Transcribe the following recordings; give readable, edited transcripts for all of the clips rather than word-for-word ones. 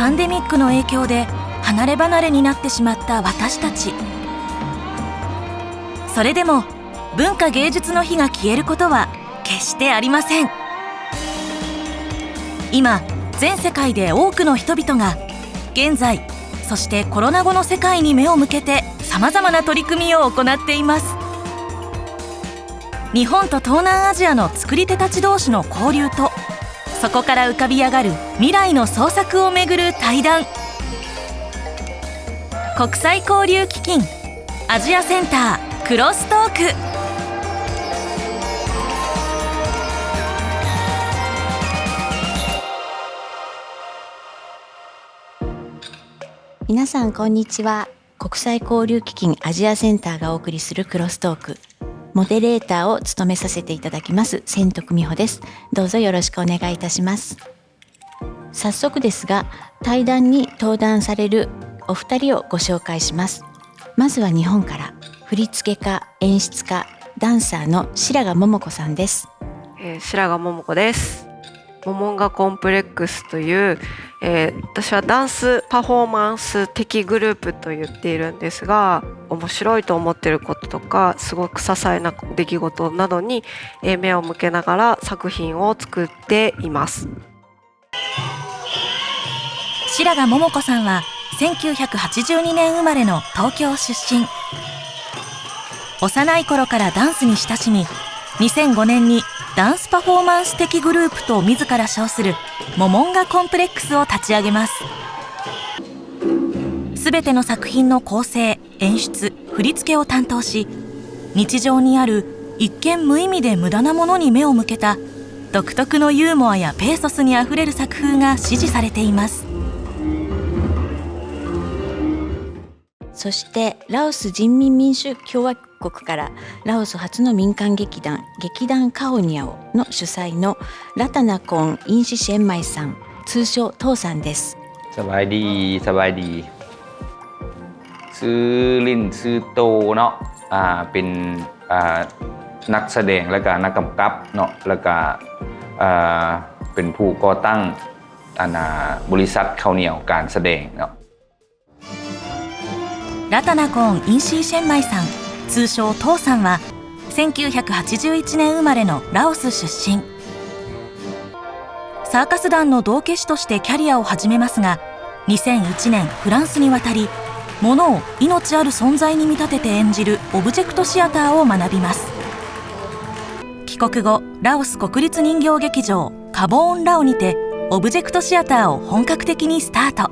パンデミックの影響で離れ離れになってしまった私たち。それでも文化芸術の火が消えることは決してありません。今全世界で多くの人々が現在そしてコロナ後の世界に目を向けてさまざまな取り組みを行っています。日本と東南アジアの作り手たち同士の交流とそこから浮かび上がる未来の創作をめぐる対談。国際交流基金アジアセンタークロストーク。皆さんこんにちは。国際交流基金アジアセンターがお送りするクロストーク、モデレーターを務めさせていただきます千徳美穂です。どうぞよろしくお願いいたします。早速ですが、対談に登壇されるお二人をご紹介します。まずは日本から振付家、演出家、ダンサーの白髪桃子さんです。白髪桃子です。モモンガコンプレックスという、私はダンスパフォーマンス的グループと言っているんですが、面白いと思っていることとかすごく些細な出来事などに目を向けながら作品を作っています。白髪桃子さんは1982年生まれの東京出身。幼い頃からダンスに親しみ、2005年にダンスパフォーマンス的グループと自ら称するモモンガコンプレックスを立ち上げます。すべての作品の構成、演出、振り付けを担当し、日常にある一見無意味で無駄なものに目を向けた独特のユーモアやペーソスにあふれる作風が支持されています。そしてラオス人民民主共和国からラオス初の民間劇団カオニャオの主催のラタナコンインシシェンマイさん、通称トーさんです。สบายดีสบายดีชื่อลินชื่อโตเนาะเป็นนักแสดงและก็นักกำกับเนาะแล้วก็เป็นผู้ก่อตั้งบริษัทข้าวเหนียวการแสดงเนาะラタナコーンインシーシェンマイさん、通称トーさんは1981年生まれのラオス出身。サーカス団の道化師としてキャリアを始めますが、2001年フランスに渡り、物を命ある存在に見立てて演じるオブジェクトシアターを学びます。帰国後、ラオス国立人形劇場カボーンラオにてオブジェクトシアターを本格的にスタート。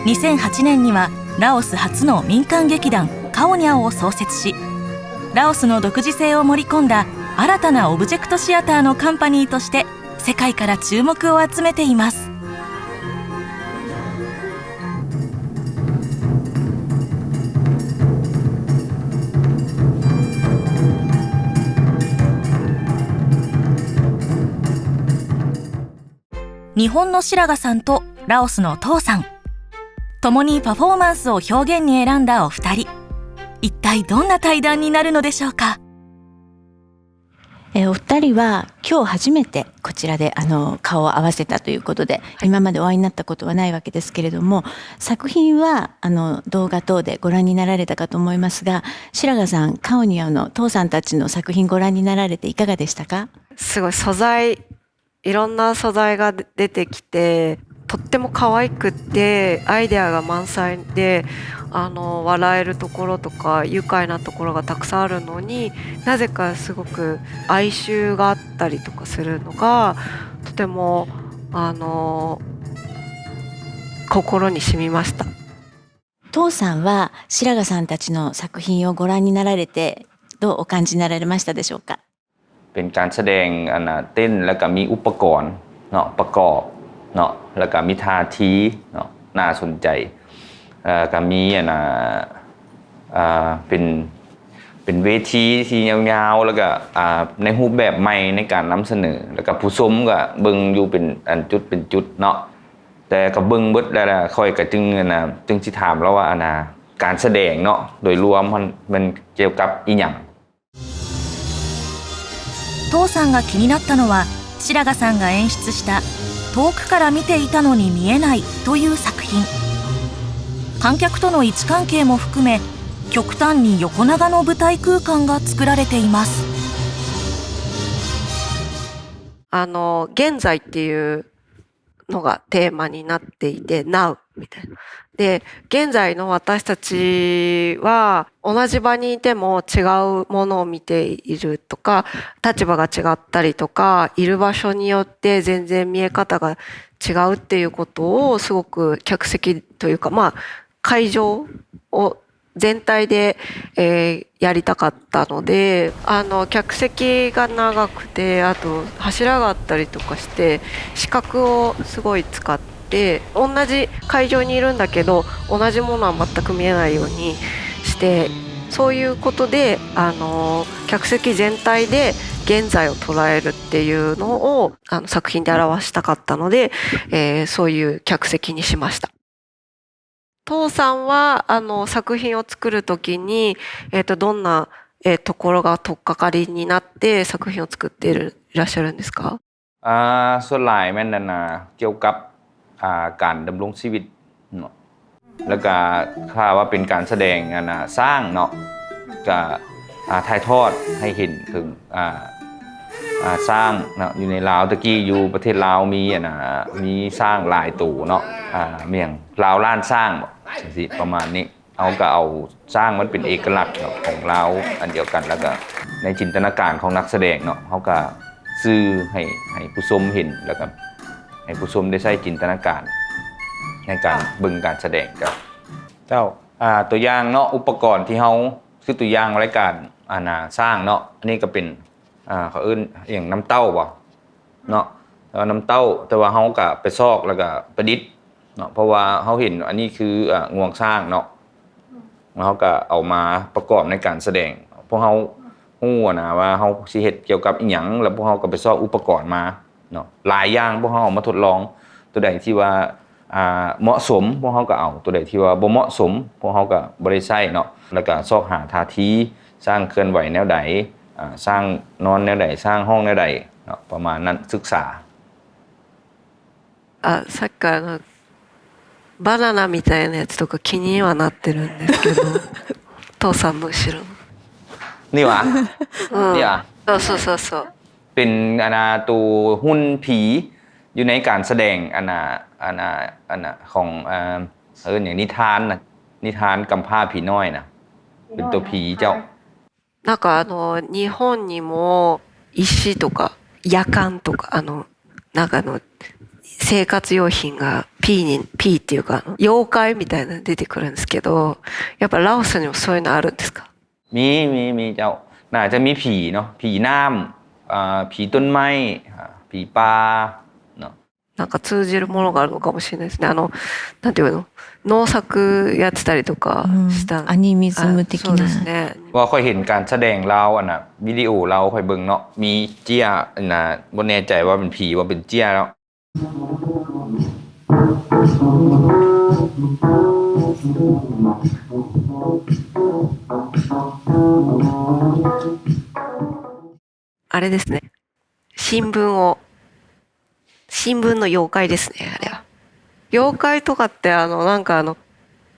2008年にはラオス初の民間劇団カオニャオを創設し、ラオスの独自性を盛り込んだ新たなオブジェクトシアターのカンパニーとして世界から注目を集めています。日本の白髪さんとラオスのトーさん、共にパフォーマンスを表現に選んだお二人、一体どんな対談になるのでしょうか。お二人は今日初めてこちらで顔を合わせたということで、今までお会いになったことはないわけですけれども、作品は動画等でご覧になられたかと思いますが、白髪さん、カオニャオのトーさんたちの作品ご覧になられていかがでしたか？すごいいろんな素材が出てきて、とっても可愛くってアイデアが満載で、笑えるところとか愉快なところがたくさんあるのに、なぜかすごく哀愁があったりとかするのがとても心に染みました。トーさんは白髪さんたちの作品をご覧になられてどうお感じになられましたでしょうか？เป็นการแสดงเต้นแล้วก็มีอุปกรณ์เนาะประกอบเนาะแล้วก็มีท่าทีเนาะน่าสนใจก็มีเป็นเวทีที่ยาวๆแล้วก็ในรูปแบบใหม่ในการนำเสนอแล้วก็ผู้ชมก็เบิ่งอยู่เป็นจุดเป็นจุดเนาะแต่ก็เบิ่งเบิดแล้วค่อยก็จึงสิถามแล้วว่าการแสดงเนาะโดยรวมมันเกี่ยวกับอีหยังトーさんが気になったのは白髪さんが演出した遠くから見ていたのに見えないという作品。観客との位置関係も含め、極端に横長の舞台空間が作られています。現在っていうのがテーマになっていて、Now みたいな。で、現在の私たちは同じ場にいても違うものを見ているとか、立場が違ったりとか、いる場所によって全然見え方が違うっていうことをすごく客席というか、会場を全体で、やりたかったので、客席が長くて、あと柱があったりとかして、視覚をすごい使って、同じ会場にいるんだけど、同じものは全く見えないようにして、そういうことで、客席全体で現在を捉えるっていうのを作品で表したかったので、そういう客席にしました。父さんは作品を作るときに、どんな、ところが取っかかりになって作品を作っていらっしゃるんですか？ส่วนหลายแม่นเกี่ยวกับการดำรงชีวิตเนาะแล้วก็ถ้าว่าเป็นการแสดงสร้างเนาะก็ถ่ายทอดให้เห็นถึงสร้างเนาะอยู่ในลาวตะกี้อยู่ประเทศลาวมีสร้างหลายตู่เนาะเมียงลาวล้านสร้างสิประมาณนี้เอาก็เอาสร้างมันเป็นเอกลักษณ์ของลาวอันเดียวกันแล้วก็ในจินตนาการของนักแสดงเนาะเขาก็สื่อให้ผู้ชมเห็นแล้วก็ให้ผู้ชมได้ใช้จินตนาการในการเบิ่งการแสดงกับเจ้าตัวอย่างเนาะอุปกรณ์ที่เขาคือตัวอย่างรายการสร้างเนาะอันนี้ก็เป็นเขาเอิ้นอย่างน้ำเต้าบ่เนาะน้ำเต้าแต่ว่าเขาก็ไปซอกแล้วก็ประดิษฐ์เนาะเพราะว่าเขาเห็นอันนี้คืองวงสร้างเนาะเขาก็เอามาประกอบในการแสดงพวกเขาฮู้นะว่าเขาสิเฮ็ดเกี่ยวกับอีหยังแล้วพวกเขาก็ไปซอกอุปกรณ์มาเนาะหลายอย่างพวกเขาเอามาทดลองตัวใดที่ว่าเหมาะสมพวกเขาก็เอาตัวใดที่ว่าบ่เหมาะสมพวกเขาก็บ่ได้ใช้เนาะแล้วก็ซอกหาท่าทีสร้างเคลื่อนไหวแนวใดสร้างนอนแนวใดสร้างห้องแนวใดเนาะประมาณนั้นศึกษาさっきからバナナみたいなやつとか気にはなってるんですけど父さんの後ろのนี่หว่านี่หว่าそうเป็นตัวหุ้นผีอยู่ในการแสดงของอย่างนิทานกำพร้าผีน้อยนะเป็นตัวผีเจ้าなんか日本にも石とかやかんとかなんか生活用品が P っていうか妖怪みたいなの出てくるんですけど、やっぱラオスにもそういうのあるんですか？มีเจ้าน่าจะมีผีเนาะผีน้ำผีต้นไม้ผีปลาเนาะなんか通じるものがあるのかもしれないですね。なんていうの、農作やってたりとかした、アニミズム的そうでなすね。ว่าค่อยเห็นการแสดงเราวิดีโอเราค่อยเบิ่งเนาะมีเจี้ยบ่แน่ใจว่าเป็นผีว่าเป็นเจี้ยแล้วあれですね。新聞の妖怪ですね、あれは。妖怪とかってなんか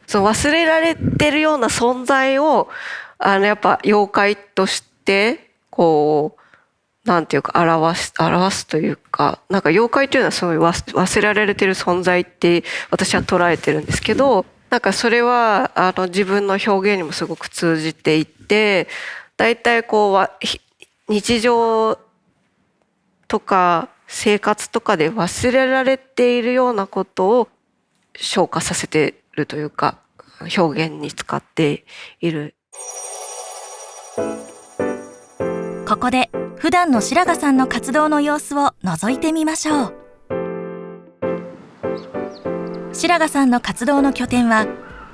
その忘れられてるような存在をやっぱ妖怪としてこうなんていうか表すというか、なんか妖怪というのはすごい忘れられてる存在って私は捉えてるんですけど、なんかそれは自分の表現にもすごく通じていて、だいたいこう日常とか生活とかで忘れられているようなことを昇華させているというか表現に使っている。ここで普段の白髪さんの活動の様子を覗いてみましょう。白髪さんの活動の拠点は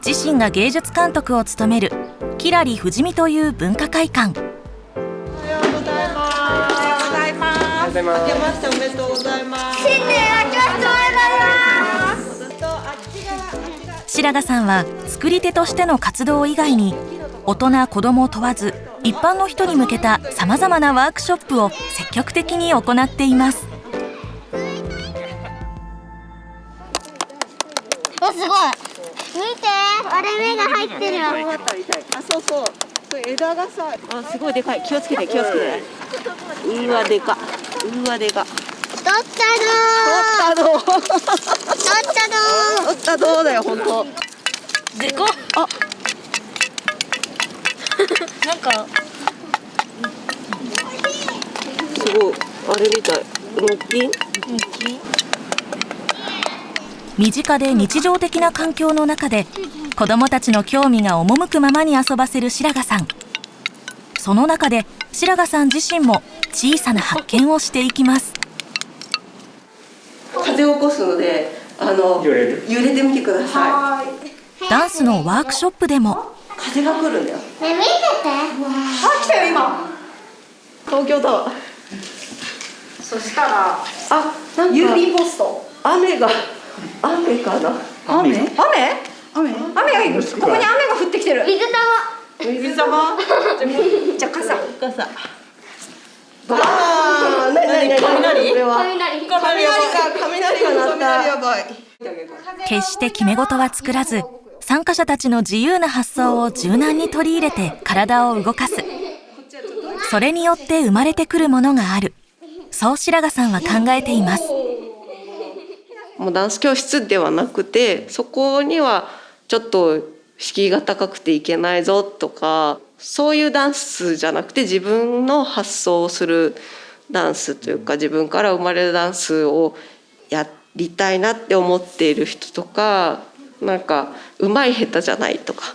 自身が芸術監督を務めるキラリ富士見という文化会館。明けましておめでとうございます。新年明けましておめでとうございます。白髪さんは作り手としての活動以外に大人子ども問わず一般の人に向けたさまざまなワークショップを積極的に行っています。おすごい。見て、割れ目が入ってるよ。あ、そうそう。それ枝がさ、あ、すごいでかい。気をつけて、気をつけて。うわ、でか。うわ、でか。取ったのー。取ったの。取ったのー。取ったどうだよ、本当。でかっ。あ、なんかすごい。あれみたい。木金。身近で日常的な環境の中で子どもたちの興味が赴くままに遊ばせる白髪さん。その中で白髪さん自身も小さな発見をしていきます。風を起こすので、揺れてみてください。ダンスのワークショップでも風が来るんだよ。ね、見てて。あ、来たよ今。東京タワー。そしたらあ、なんか郵便ポスト。雨かな。雨がここに雨が降ってきてる。水玉。水玉。じゃあ傘。ああ、なにこれは。雷。雷が鳴った。やばい。決して決め事は作らず、参加者たちの自由な発想を柔軟に取り入れて体を動かす。それによって生まれてくるものがある。そう白髪さんは考えています。もうダンス教室ではなくて、そこにはちょっと敷居が高くていけないぞとか、そういうダンスじゃなくて自分の発想をするダンスというか、自分から生まれるダンスをやりたいなって思っている人とか、なんか上手い下手じゃないとか、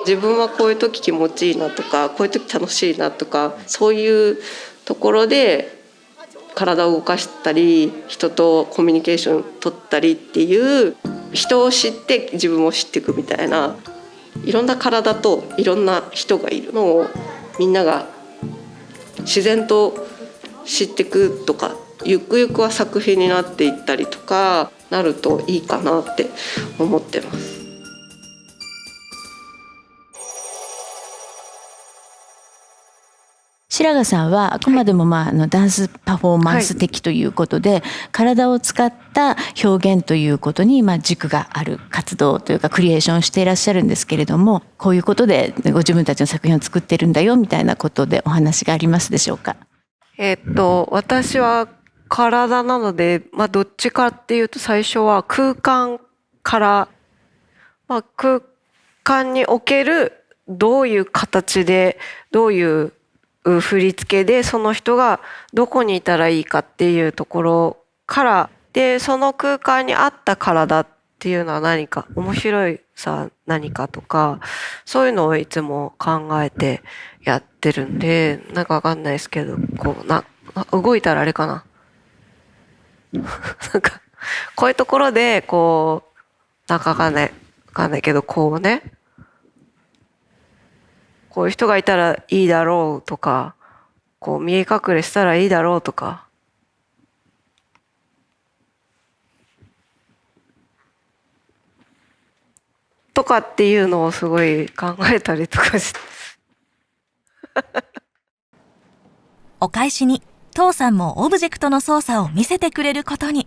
自分はこういう時気持ちいいなとか、こういう時楽しいなとか、そういうところで体を動かしたり、人とコミュニケーション取ったりっていう、人を知って自分を知っていくみたいな、いろんな体といろんな人がいるのをみんなが自然と知っていくとか、ゆくゆくは作品になっていったりとかなるといいかなって思ってます。白髪さんはあくまでもダンスパフォーマンス的ということで、体を使った表現ということに軸がある活動というかクリエーションしていらっしゃるんですけれども、こういうことでご自分たちの作品を作ってるんだよみたいなことでお話がありますでしょうか？私は体なので、どっちかっていうと最初は空間から、空間におけるどういう形でどういう振り付けでその人がどこにいたらいいかっていうところからで、その空間に合った体っていうのは何か面白いさ何かとか、そういうのをいつも考えてやってるんで、なんかわかんないですけど、動いたらあれかななんかこういうところでなんかわかんないけど、こういう人がいたらいいだろうとか、見え隠れしたらいいだろうとか、っていうのをすごい考えたりとかしてお返しに父さんもオブジェクトの操作を見せてくれることに。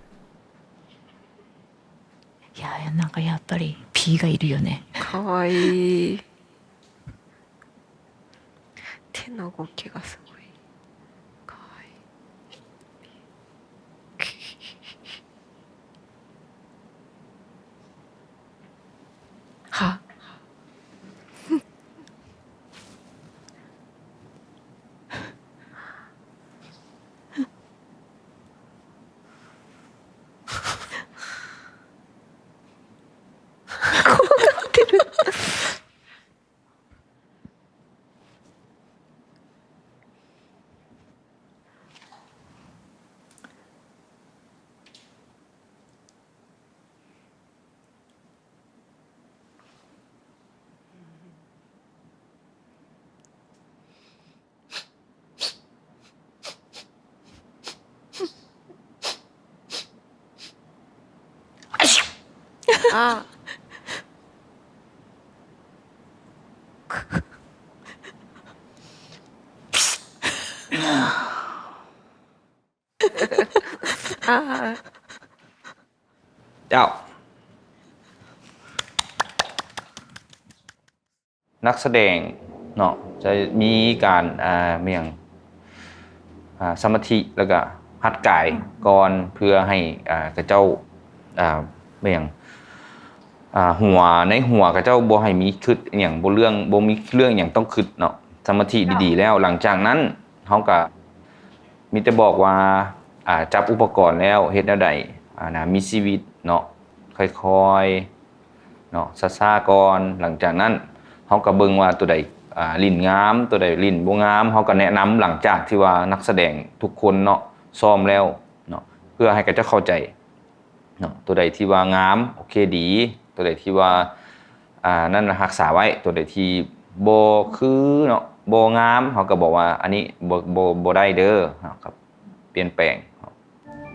いや、なんかやっぱり P がいるよね。かわいい。手の動きがすごいかわいい。はあChào. นักแสดงเนาะจะมีการเมียงสมาธิแล้วก็หัดกายก่อนเพื่อให้กระเจ้าเมียงหัวในหัวกระเจ้าบ่ให้มีคิดอย่างบ่มีเรื่องอย่างต้องคิดเนาะสมาธิดีๆแล้วหลังจากนั้นเฮาก็มีแต่บอกว่าจับอุปกรณ์แล้วเฮ็ดแนวใดนะมีชีวิตเนาะค่อยๆเนาะซ่าๆก่อนหลังจากนั้นเฮาก็เบิ่งว่าตัวใดลิ้นงามตัวใดลิ้นบ่งามเฮาก็แนะนำหลังจากที่ว่านักแสดงทุกคนเนาะซ้อมแล้วเนาะเพื่อให้กระเจ้าเข้าใจเนาะตัวใดที่ว่างามโอเคดีตัวใดที่ว่านั่นรักษาไว้ตัวใดที่บ่คือเนาะบ่งามเฮาก็บอกว่าอันนี้บ่ได้เด้อครับเปลี่ยนแปลง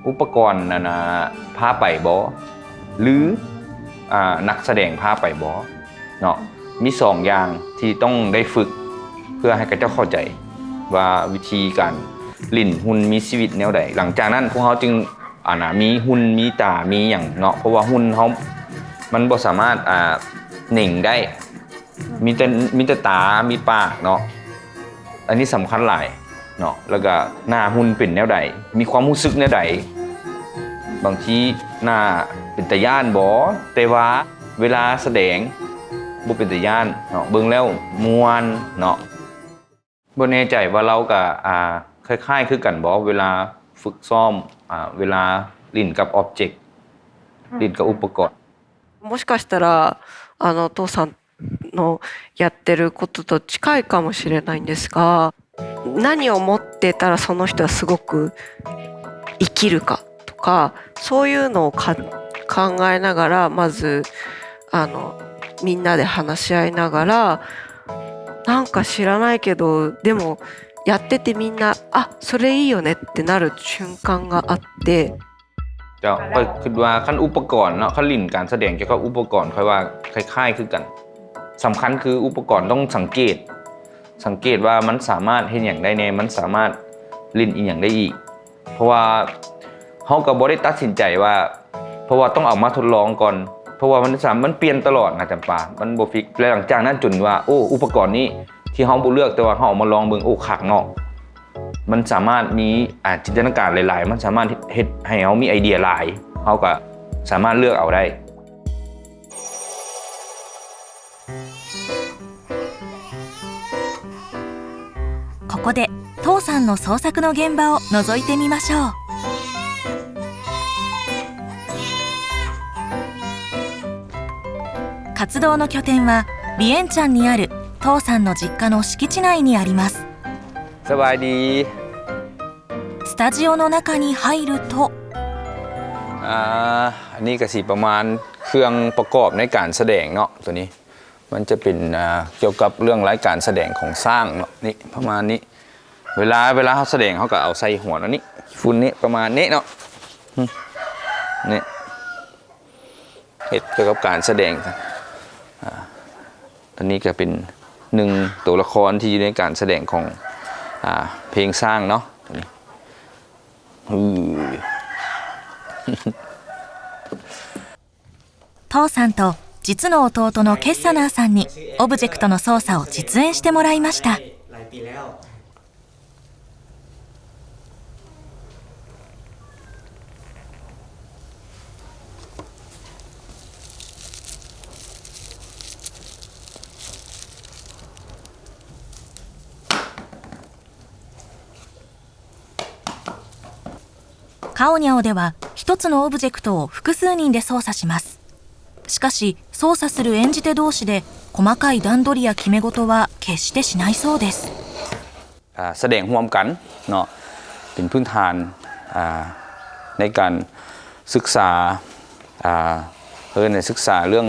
อุปกรณ์นั้นพาไปบ่หรือนักแสดงพาไปบ่เนาะมี2อย่างที่ต้องได้ฝึกเพื่อให้กระเจ้าเข้าใจว่าวิธีการลิ้นหุ่นมีชีวิตแนวใดหลังจากนั้นพวกเฮาจึงมีหุ่นมีตามีหยังเนาะเพราะว่าหุ่นเฮามันบ่สามารถหนิ่งได้มีแต่ตามีปากเนาะอันนี้สำคัญหลายเนาะแล้วก็หน้าหุ่นเป็นแนวใดมีความรู้สึกแนวใดบางทีหน้าเป็นตาย่านบ่แต่ว่าเวลาแสดงบ่เป็นตาย่านเนาะเบิ่งแล้วม่วนเนาะบ่แน่ใจว่าเราก็คล้ายๆคือกันบ่เวลาฝึกซ้อมเวลาลิ้นกับอ็อบเจกต์ลิ้นกับอุปกรณ์もしかしたらお父さんのやってることと近いかもしれないんですが、何を持ってたらその人はすごく生きるかとか、そういうのを考えながらまずみんなで話し合いながら、なんか知らないけどでもやっててみんなそれいいよねってなる瞬間があって。ก็คิดว่าขั้นอุปกรณ์เนาะขั้นลิ้นการแสดงเกี่ยวกับอุปกรณ์ค่อยว่าคล้ายๆคือกันสำคัญคืออุปกรณ์ต้องสังเกตว่ามันสามารถเฮ็ดหยังได้แน่มันสามารถลิ้นอีหยังได้อีกเพราะว่าเฮาก็บ่ได้ตัดสินใจว่าเพราะว่าต้องเอามาทดลองก่อนเพราะว่ามันเปลี่ยนตลอดนะจำปามันบ่ฟิกแล้วหลังจากนั้นจนว่าอุปกรณ์นี้ที่เฮาบ่เลือกแต่ว่าเฮาเอามาลองเบิ่งคักเนาะมันสามารถมีจินตนาการหลายๆมันสามารถเฮ็ดให้เฮามีไอเดียหลายเฮาก็สามารถเลือกเอาได้ここで父さんの創作の現場を覗いてみましょう。活動の拠点はビエンチャンにある父さんの実家の敷地内にあります。สบายดี スタジオの中に入るとอันนี้ก็สิประมาณเครื่องประกอบในการแสดงเนาะตัวนี้มันจะเป็นเกี่ยวกับเรื่องรายการแสดงของสร้างเนาะนี่ประมาณนี้เวลาเขาแสดงเขาก็เอาใส่หัวแล้วนี่ฝุ่นนี่ประมาณนี้เนาะนี่เหตุเกี่ยวกับการแสดงตอนนี้ก็เป็นหนึ่งตัวละครที่อยู่ในการแสดงของเพลงสร้างเนาะตัวนี้父さんと実の弟のケッサナーさんにオブジェクトの操作を実演してもらいました。カオニャオでは一つのオブジェクトを複数人で操作します。しかし操作する演じ手同士で細かい段取りや決め事は決してしないそうです。แสดงร่วมกันเนาะเป็นพื้นฐานในการศึกษาศึกษาเรื่อง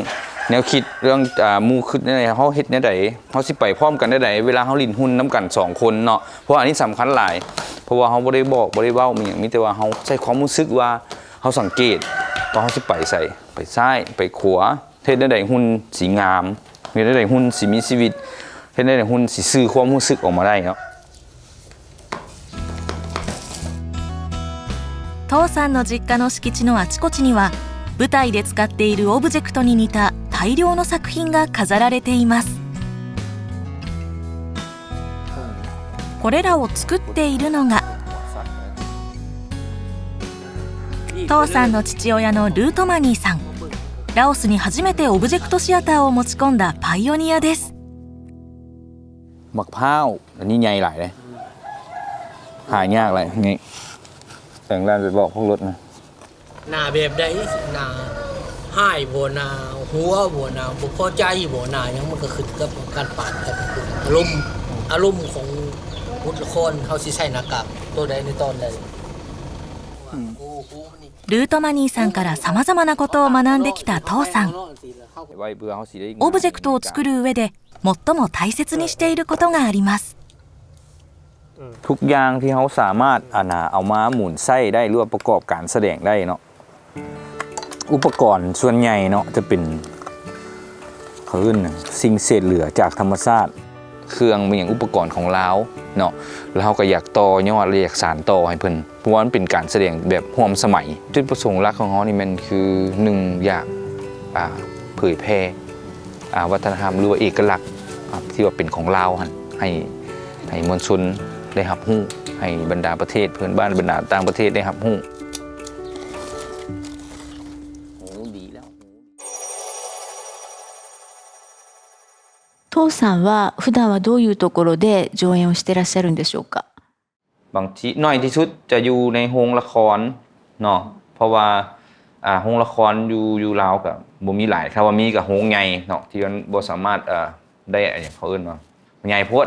แนวคิดเรื่องมูคิดในเฮาเฮ็ดในใดเฮาสิไปพร้อมกันได้ใดเวลาเฮาลิ้นหุ้นน้ำกัน2คนเนาะเพราะอันนี้สำคัญหลายเพราะว่าเฮาบ่ได้บอกบ่ได้เว้ามีหยังมีแต่ว่าเฮาใช้ความรู้สึกว่าเฮาสังเกตว่าเฮาสิไปใส่ไปซ้ายไปขวาเฮ็ดในใดหุ้นสีงามเฮ็ดในใดหุ้นสิมีชีวิตเฮ็ดในใดหุ้นสิสื่อความรู้สึกออกมาได้เนาะ父さんの実家の敷地のあちこちには舞台で使っているオブジェクトに似た大量の作品が飾られています。これらを作っているのが父さんの父親のルートマニーさん。ラオスに初めてオブジェクトシアターを持ち込んだパイオニアです。มะพร้าวอันนี้ใหญ่หลายเลยหายากเลยนี่แต่งร้านไปบอกพวกรถนะหน้าแบบใดหน้าให้บ่หน้าหัวบ่หน้าบ่พอใจบ่หน้าหยังมันก็ขึ้นกับการปาดกันอารมณ์ของบุตรคนเขาสิใช้หน้ากากตัวใดในตอนใดルートマニーさんからさまざまなことを学んできた父さん。オブジェクトを作る上で最も大切にしていることがあります。ทุกอย่างที่เขาสามารถเอามาหมุนไส้ได้หรือว่าประกอบการแสดงได้เนาะอุปกรณ์ส่วนใหญ่เนาะจะเป็นสิ่งเศษเหลือจากธรรมชาติเครื่องเป็นอย่างอุปกรณ์ของเราเนาะแล้วเขาก็อยากต่อยอดอยากสานต่อให้เพิ่นเพราะว่ามันเป็นการแสดงแบบร่วมสมัยจุดประสงค์หลักของเขานี่มันคือหนึ่งอยากเผยแพร่วัฒนธรรมหรือว่าเอกลักษณ์ที่ว่าเป็นของเราให้มวลชนได้รับรู้ให้บรรดาประเทศเพื่อนบ้านบรรดาต่างประเทศได้รับรู้父さんは普段はどういうところで上演をしてらっしゃるんでしょうか。บางทีน้อยที่สุดจะอยู่ในโรงละครเนาะเพราะว่าโรงละครอยู่ลาวกับบ่มีหลายถ้าว่ามีกับโรงใหญ่เนาะที่มันบ่สามารถได้อย่างเขาเอิ้นว่าใหญ่โพด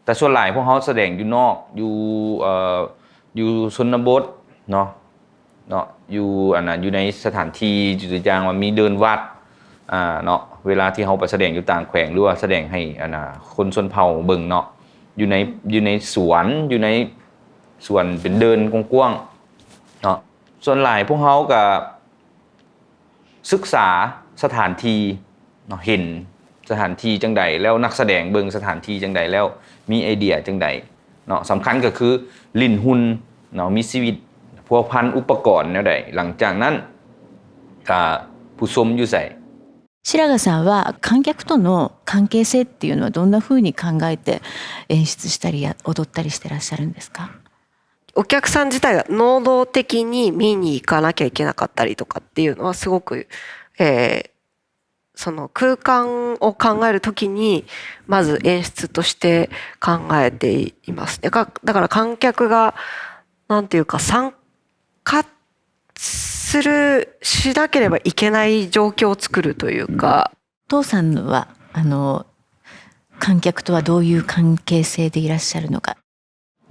แต่ส่วนหลายพวกเขาแสดงอยู่นอกอยู่ชนบทเนาะอยู่ในสถานที่จุดอย่างว่ามีเดินวัดเนาะเวลาที่เขาไปแสดงอยู่ต่างแขวงหรือว่าแสดงให้คนชนเผ่าเบิ่งเนาะอยู่ในสวนอยู่ในสวนเป็นเดินกว้างๆเนาะส่วนหลายพวกเขาก็ศึกษาสถานที่เนาะเห็นสถานที่จังใดแล้วนักแสดงเบิ่งสถานที่จังใดแล้วมีไอเดียจังใดเนาะสำคัญก็คือลิ้นหุ่นเนาะมีชีวิตพัวพันอุปกรณ์แนวใดหลังจากนั้นผู้ชมอยู่ใส่白髪さんは観客との関係性っていうのはどんな風に考えて演出したり踊ったりしてらっしゃるんですか。お客さん自体が能動的に見に行かなきゃいけなかったりとかっていうのはすごく、その空間を考えるときにまず演出として考えていますね。だから観客がなんていうか参加しなければいけない状況を作るというか。父さんは観客とはどういう関係性でいらっしゃるのか。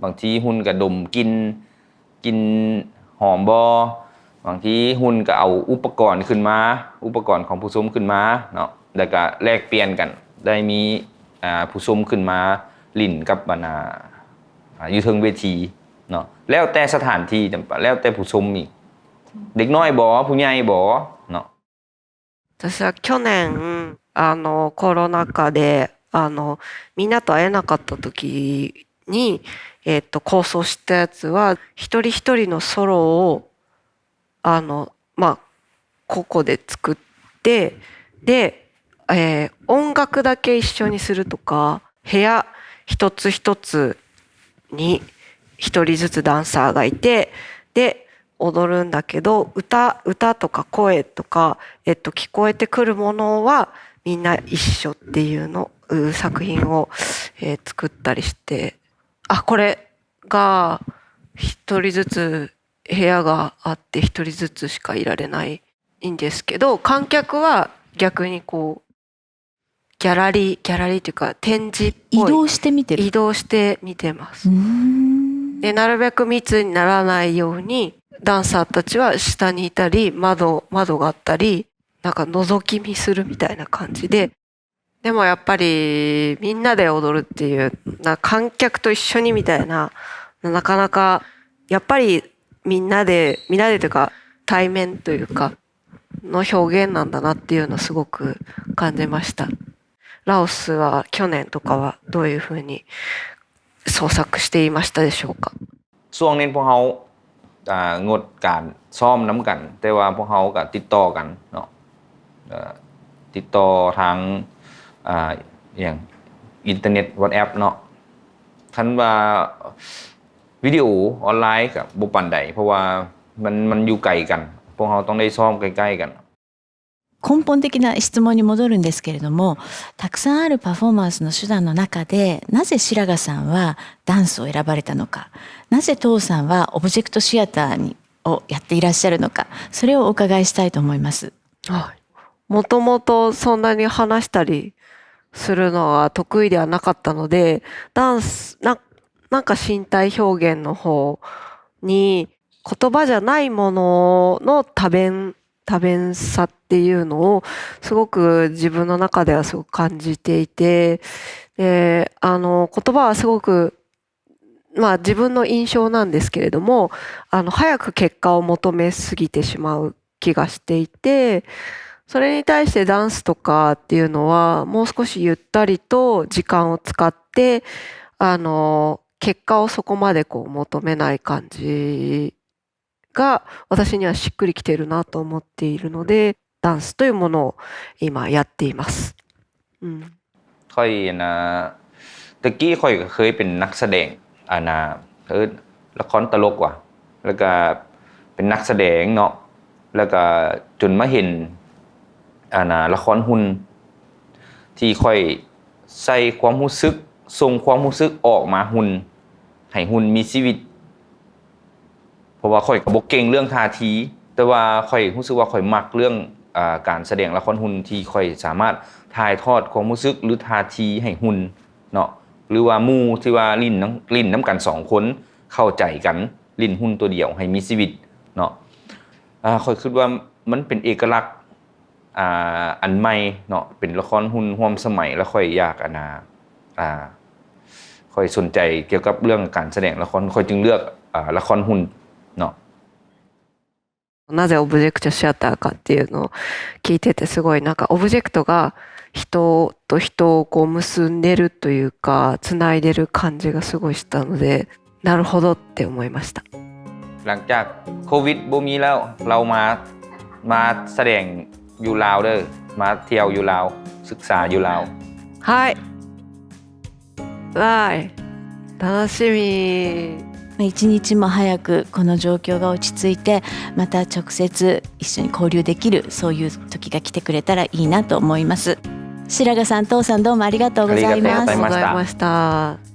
บางทีหุ่นก็ดมกินหอมบางทีหุ่นก็เอาอุปกรณ์ขึ้นมาอุปกรณ์ของผู้ชมขึ้นมาเนาะแล้วก็แลกเปลี่ยนกันได้มีผู้ชมขึ้นมาลิ้นกับบรรณาอยู่เทิงเวทีเนาะแล้วแต่สถานที่แล้วแต่ผู้ชมอีกเด็กน้อยบ่ผู้ใหญ่บ่เนาะ私は去年コロナ禍でみんなと会えなかった時に構想したやつは一人一人のソロを個々で作ってで、音楽だけ一緒にするとか部屋一つ一つに一人ずつダンサーがいてで踊るんだけど歌とか声とか、聞こえてくるものはみんな一緒っていう作品を、作ったりしてこれが一人ずつ部屋があって一人ずつしかいられないんですけど観客は逆にこうギャラリーというか展示っぽい移動して見てる。移動して見てます。でなるべく密にならないようにダンサーたちは下にいたり窓があったりなんか覗き見するみたいな感じででもやっぱりみんなで踊るっていう観客と一緒にみたいななかなかやっぱりみんなでというか対面というかの表現なんだなっていうのをすごく感じました。ラオスは去年とかはどういうふうに創作していましたでしょうか。ช่วงนี้พวกเขางดการซ้อมน้ำกันแต่ว่าพวกเขาก็ติดต่อกันเนาะติดต่อทางอย่างอินเทอร์เน็ต WhatsApp เนาะ คันว่าวิดีโอออนไลน์กับบ่ปานใดเพราะว่ามันอยู่ไกลกันพวกเราต้องได้ซ้อมใกล้ๆกัน根本的な質問に戻るんですけれども、たくさんあるパフォーマンスの手段の中で、なぜ白髪さんはダンスを選ばれたのか、なぜ父さんはオブジェクトシアターをやっていらっしゃるのか、それをお伺いしたいと思います。もともとそんなに話したりするのは得意ではなかったので、ダンス、なんか身体表現の方に言葉じゃないものの多弁さっていうのをすごく自分の中ではすごく感じていて、で、言葉はすごく自分の印象なんですけれども、早く結果を求めすぎてしまう気がしていて、それに対してダンスとかっていうのはもう少しゆったりと時間を使って結果をそこまで求めない感じが私にはしっくりきてるなと思っているので、ダンスというものを今やっています。ค่อยตะกี้ค่อยก็เคยเป็นนักแสดงละครตลกว่ะแล้วก็เป็นนักแสดงเนาะแล้วก็จนมาเห็นละครหุ่นที่ค่อยใส่ความรู้สึกส่งความรู้สึกออกมาหุ่นให้หุ่นมีชีวิตเพราะว่าค่อยก็บ่เก่งเรื่องท่าทีแต่ว่าค่อยรู้สึกว่าค่อยมักเรื่องการแสดงละครหุ่นที่ค่อยสามารถถ่ายทอดความรู้สึกหรือท่าทีให้หุ่นเนาะหรือว่าหมู่ที่ว่าลิ้นน้ำกัน2คนเข้าใจกันลิ้นหุ่นตัวเดียวให้มีชีวิตเนาะค่อยคิดว่ามันเป็นเอกลักษณ์อันใหม่เนาะเป็นละครหุ่นร่วมสมัยแล้วค่อยอยากค่อยสนใจเกี่ยวกับเรื่องการแสดงละครค่อยจึงเลือกละครหุ่นเนาะなぜオブジェクトシアターかっていうのを聞いててすごいオブジェクトが人と人を結んでるというかつないでる感じがすごいしたので、なるほどって思いました。หลังจากโควิดบ่มีแล้วเรามาแสดงอยู่ลาวเด้อมาเที่ยวอยู่ลาวศึกษาอยู่ลาวはい楽しみ。一日も早くこの状況が落ち着いて、また直接一緒に交流できる、そういう時が来てくれたらいいなと思います。白髪さん、父さん、どうもありがとうございます。ありがとうございました。